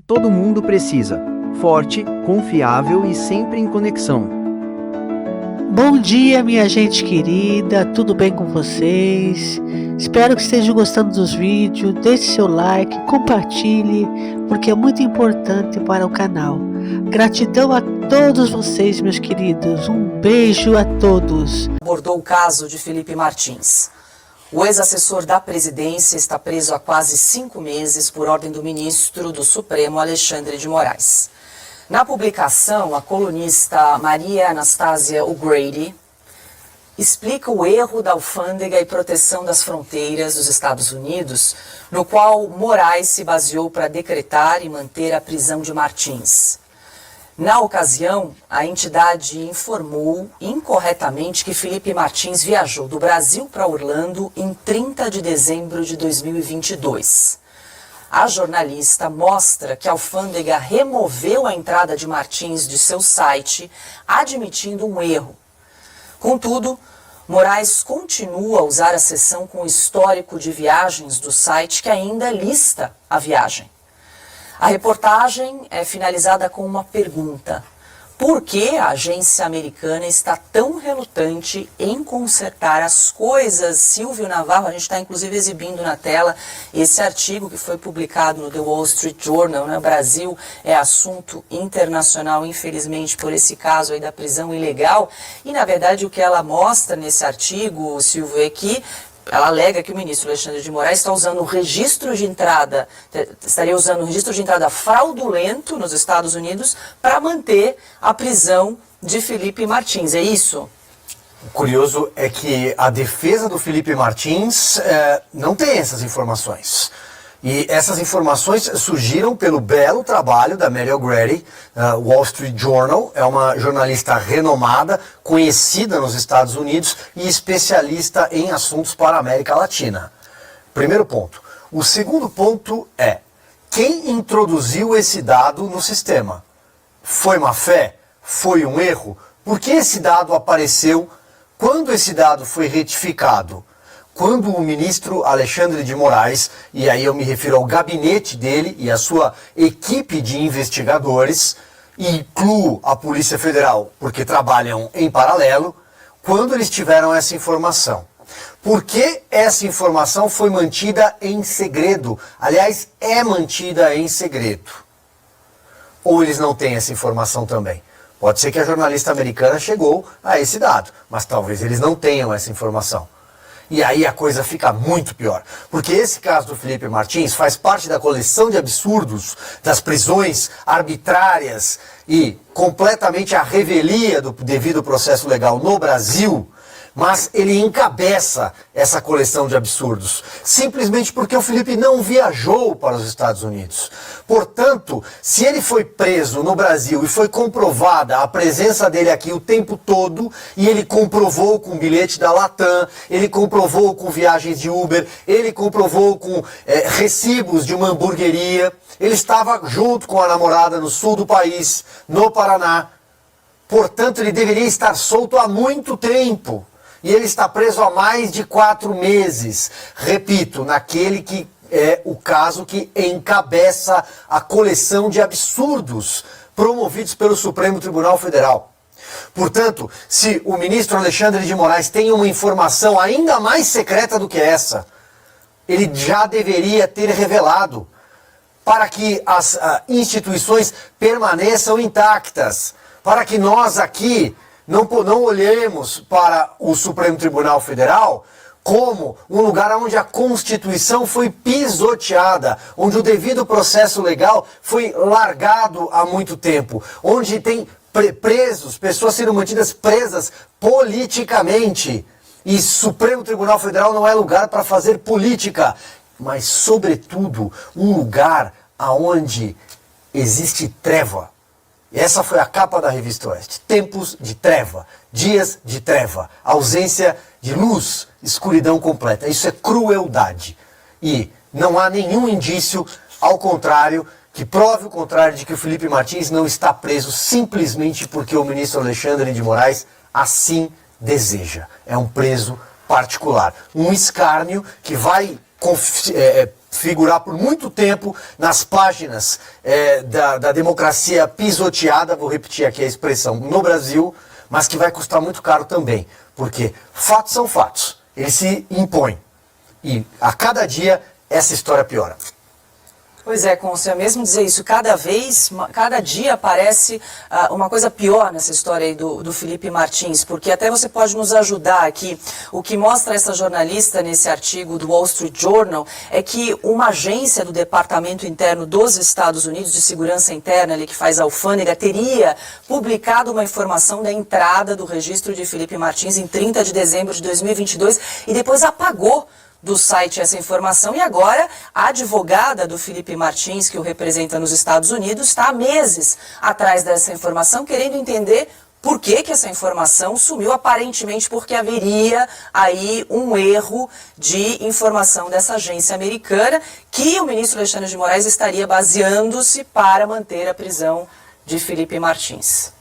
todo mundo precisa. Forte, confiável e sempre em conexão. Bom dia, minha gente querida, tudo bem com vocês? Espero que estejam gostando dos vídeos, deixe seu like, compartilhe, porque é muito importante para o canal. Gratidão a todos vocês, meus queridos, um beijo a todos. Abordou o caso de Felipe Martins. O ex-assessor da presidência está preso há quase 5 meses por ordem do ministro do Supremo, Alexandre de Moraes. Na publicação, a colunista Maria Anastasia O'Grady explica o erro da Alfândega e Proteção das Fronteiras dos Estados Unidos, no qual Moraes se baseou para decretar e manter a prisão de Martins. Na ocasião, a entidade informou incorretamente que Felipe Martins viajou do Brasil para Orlando em 30 de dezembro de 2022. A jornalista mostra que a Alfândega removeu a entrada de Martins de seu site, admitindo um erro. Contudo, Moraes continua a usar a seção com o histórico de viagens do site que ainda lista a viagem. A reportagem é finalizada com uma pergunta: por que a agência americana está tão relutante em consertar as coisas? Silvio Navarro, a gente está inclusive exibindo na tela esse artigo que foi publicado no The Wall Street Journal, né? Brasil é assunto internacional, infelizmente, por esse caso aí da prisão ilegal. E, na verdade, o que ela mostra nesse artigo, Silvio, é que ela alega que o ministro Alexandre de Moraes está usando o registro de entrada, estaria usando o registro de entrada fraudulento nos Estados Unidos para manter a prisão de Felipe Martins. É isso? O curioso é que a defesa do Felipe Martins não tem essas informações. E essas informações surgiram pelo belo trabalho da Mary O'Grady. Wall Street Journal é uma jornalista renomada, conhecida nos Estados Unidos e especialista em assuntos para a América Latina. Primeiro ponto. O segundo ponto é: quem introduziu esse dado no sistema? Foi má fé? Foi um erro? Por que esse dado apareceu? Quando esse dado foi retificado? Quando o ministro Alexandre de Moraes, e aí eu me refiro ao gabinete dele e a sua equipe de investigadores, e incluo a Polícia Federal, porque trabalham em paralelo, quando eles tiveram essa informação. Por que essa informação foi mantida em segredo? Aliás, é mantida em segredo. Ou eles não têm essa informação também? Pode ser que a jornalista americana chegou a esse dado, mas talvez eles não tenham essa informação. E aí a coisa fica muito pior, porque esse caso do Felipe Martins faz parte da coleção de absurdos das prisões arbitrárias e completamente à revelia do devido processo legal no Brasil, mas ele encabeça essa coleção de absurdos, simplesmente porque o Felipe não viajou para os Estados Unidos. Portanto, se ele foi preso no Brasil e foi comprovada a presença dele aqui o tempo todo, e ele comprovou com o bilhete da Latam, ele comprovou com viagens de Uber, ele comprovou com recibos de uma hamburgueria, ele estava junto com a namorada no sul do país, no Paraná. Portanto, ele deveria estar solto há muito tempo. E ele está preso há mais de 4 meses. Repito, naquele que é o caso que encabeça a coleção de absurdos promovidos pelo Supremo Tribunal Federal. Portanto, se o ministro Alexandre de Moraes tem uma informação ainda mais secreta do que essa, ele já deveria ter revelado, para que as instituições permaneçam intactas, para que nós aqui não olhemos para o Supremo Tribunal Federal como um lugar onde a Constituição foi pisoteada, onde o devido processo legal foi largado há muito tempo, onde tem presos, pessoas sendo mantidas presas politicamente. E Supremo Tribunal Federal não é lugar para fazer política, mas, sobretudo, um lugar onde existe treva. Essa foi a capa da Revista Oeste. Tempos de treva, dias de treva, ausência de luz, escuridão completa. Isso é crueldade. E não há nenhum indício, ao contrário, que prove o contrário de que o Felipe Martins não está preso simplesmente porque o ministro Alexandre de Moraes assim deseja. É um preso particular. Um escárnio que vai figurar por muito tempo nas páginas da democracia pisoteada, vou repetir aqui a expressão, no Brasil, mas que vai custar muito caro também, porque fatos são fatos, eles se impõem e a cada dia essa história piora. Pois é, Cônsul, mesmo dizer isso, cada dia aparece uma coisa pior nessa história aí do Felipe Martins, porque até você pode nos ajudar aqui. O que mostra essa jornalista nesse artigo do Wall Street Journal é que uma agência do Departamento Interno dos Estados Unidos de Segurança Interna, ali, que faz a alfândega, teria publicado uma informação da entrada do registro de Felipe Martins em 30 de dezembro de 2022 e depois apagou do site essa informação, e agora a advogada do Felipe Martins, que o representa nos Estados Unidos, está há meses atrás dessa informação, querendo entender por que essa informação sumiu, aparentemente porque haveria aí um erro de informação dessa agência americana, que o ministro Alexandre de Moraes estaria baseando-se para manter a prisão de Felipe Martins.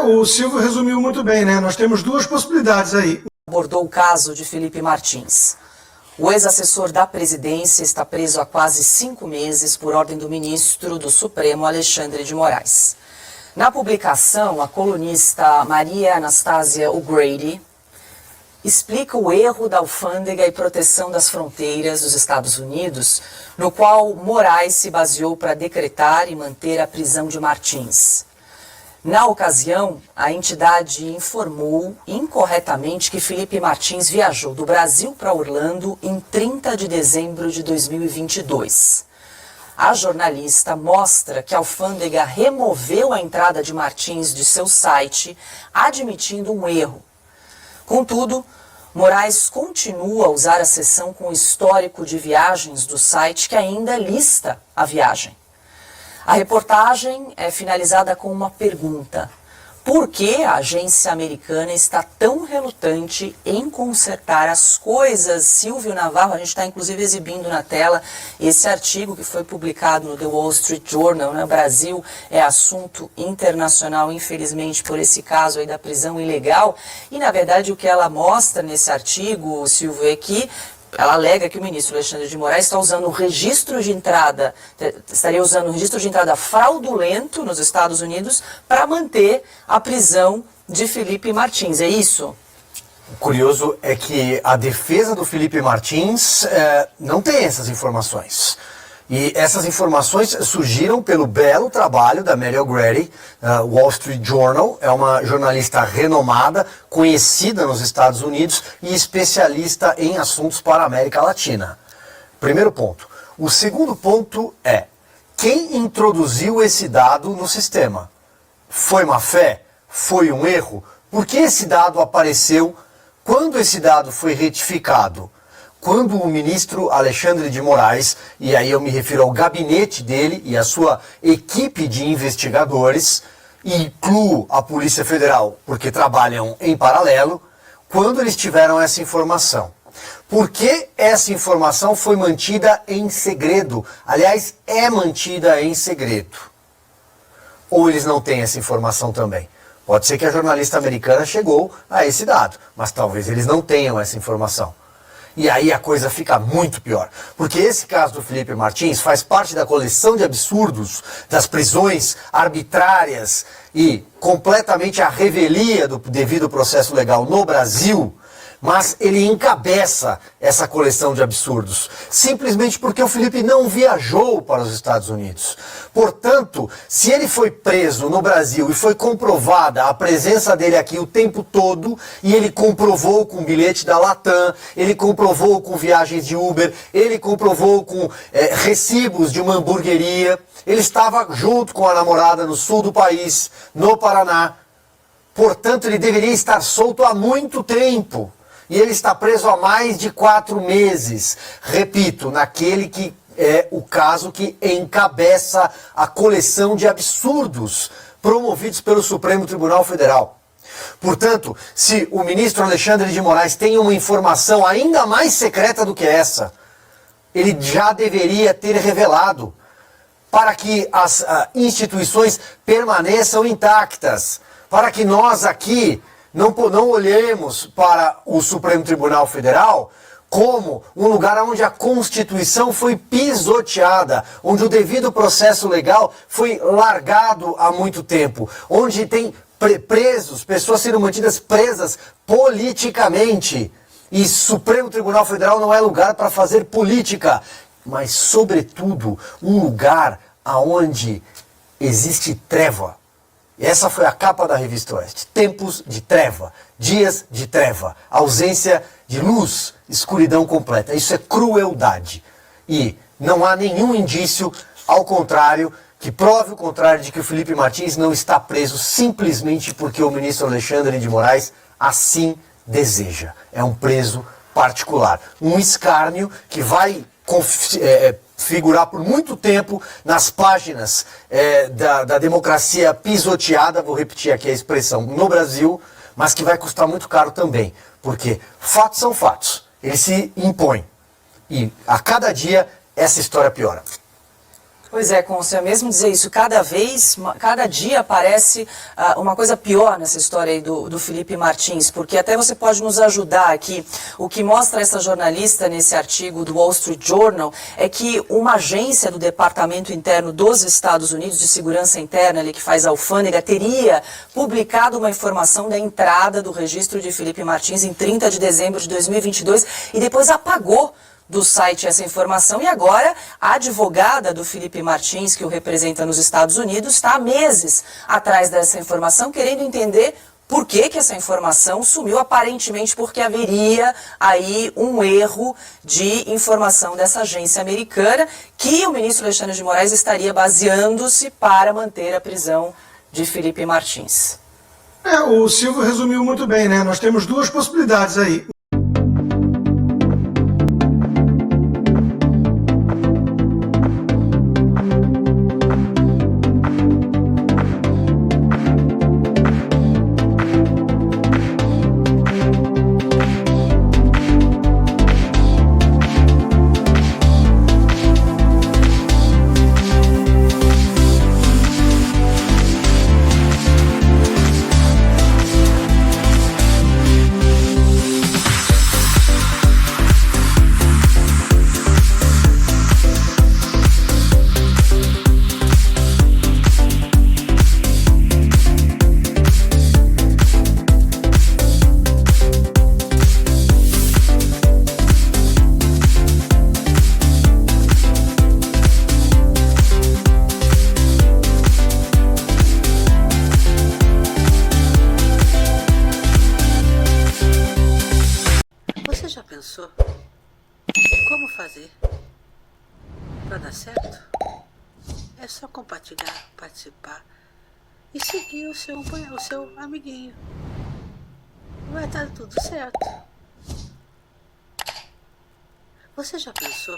O Silvio resumiu muito bem, né? Nós temos duas possibilidades aí. Abordou o caso de Felipe Martins. O ex-assessor da presidência está preso há quase 5 meses por ordem do ministro do Supremo, Alexandre de Moraes. Na publicação, a colunista Maria Anastasia O'Grady explica o erro da alfândega e proteção das fronteiras dos Estados Unidos, no qual Moraes se baseou para decretar e manter a prisão de Martins. Na ocasião, a entidade informou incorretamente que Felipe Martins viajou do Brasil para Orlando em 30 de dezembro de 2022. A jornalista mostra que a alfândega removeu a entrada de Martins de seu site, admitindo um erro. Contudo, Moraes continua a usar a seção com o histórico de viagens do site, que ainda lista a viagem. A reportagem é finalizada com uma pergunta: por que a agência americana está tão relutante em consertar as coisas? Silvio Navarro, a gente está inclusive exibindo na tela esse artigo que foi publicado no The Wall Street Journal, né? O Brasil é assunto internacional, infelizmente, por esse caso aí da prisão ilegal. E, na verdade, o que ela mostra nesse artigo, Silvio, é que ela alega que o ministro Alexandre de Moraes está usando o registro de entrada, estaria usando o registro de entrada fraudulento nos Estados Unidos para manter a prisão de Felipe Martins. É isso? O curioso é que a defesa do Felipe Martins não tem essas informações. E essas informações surgiram pelo belo trabalho da Mary O'Grady. Wall Street Journal é uma jornalista renomada, conhecida nos Estados Unidos e especialista em assuntos para a América Latina. Primeiro ponto. O segundo ponto é: quem introduziu esse dado no sistema? Foi má fé? Foi um erro? Por que esse dado apareceu? Quando esse dado foi retificado? Quando o ministro Alexandre de Moraes, e aí eu me refiro ao gabinete dele e à sua equipe de investigadores, e incluo a Polícia Federal, porque trabalham em paralelo, quando eles tiveram essa informação. Por que essa informação foi mantida em segredo? Aliás, é mantida em segredo. Ou eles não têm essa informação também? Pode ser que a jornalista americana chegou a esse dado, mas talvez eles não tenham essa informação. E aí a coisa fica muito pior, porque esse caso do Felipe Martins faz parte da coleção de absurdos das prisões arbitrárias e completamente à revelia do devido processo legal no Brasil, mas ele encabeça essa coleção de absurdos, simplesmente porque o Felipe não viajou para os Estados Unidos. Portanto, se ele foi preso no Brasil e foi comprovada a presença dele aqui o tempo todo, e ele comprovou com bilhete da Latam, ele comprovou com viagens de Uber, ele comprovou com recibos de uma hamburgueria, ele estava junto com a namorada no sul do país, no Paraná. Portanto, ele deveria estar solto há muito tempo. E ele está preso há mais de 4 meses. Repito, naquele que é o caso que encabeça a coleção de absurdos promovidos pelo Supremo Tribunal Federal. Portanto, se o ministro Alexandre de Moraes tem uma informação ainda mais secreta do que essa, ele já deveria ter revelado, para que as instituições permaneçam intactas, para que nós aqui não olhemos para o Supremo Tribunal Federal como um lugar onde a Constituição foi pisoteada, onde o devido processo legal foi largado há muito tempo, onde tem presos, pessoas sendo mantidas presas politicamente. E Supremo Tribunal Federal não é lugar para fazer política, mas, sobretudo, um lugar onde existe treva. Essa foi a capa da Revista Oeste. Tempos de treva, dias de treva, ausência de luz, escuridão completa. Isso é crueldade. E não há nenhum indício, ao contrário, que prove o contrário de que o Felipe Martins não está preso simplesmente porque o ministro Alexandre de Moraes assim deseja. É um preso particular. Um escárnio que vai figurar por muito tempo nas páginas da democracia pisoteada, vou repetir aqui a expressão, no Brasil, mas que vai custar muito caro também, porque fatos são fatos, eles se impõem, e a cada dia essa história piora. Pois é, Conce, é mesmo dizer isso, cada dia aparece uma coisa pior nessa história aí do Felipe Martins, porque até você pode nos ajudar aqui. O que mostra essa jornalista nesse artigo do Wall Street Journal é que uma agência do Departamento Interno dos Estados Unidos de Segurança Interna, ali que faz alfândega, teria publicado uma informação da entrada do registro de Felipe Martins em 30 de dezembro de 2022 e depois apagou do site essa informação, e agora a advogada do Felipe Martins, que o representa nos Estados Unidos, está há meses atrás dessa informação, querendo entender por que essa informação sumiu, aparentemente porque haveria aí um erro de informação dessa agência americana, que o ministro Alexandre de Moraes estaria baseando-se para manter a prisão de Felipe Martins. O Silvio resumiu muito bem, né? Nós temos duas possibilidades aí. Você já pensou como fazer para dar certo? É só compartilhar, participar e seguir o seu amiguinho. Vai estar tudo certo. Você já pensou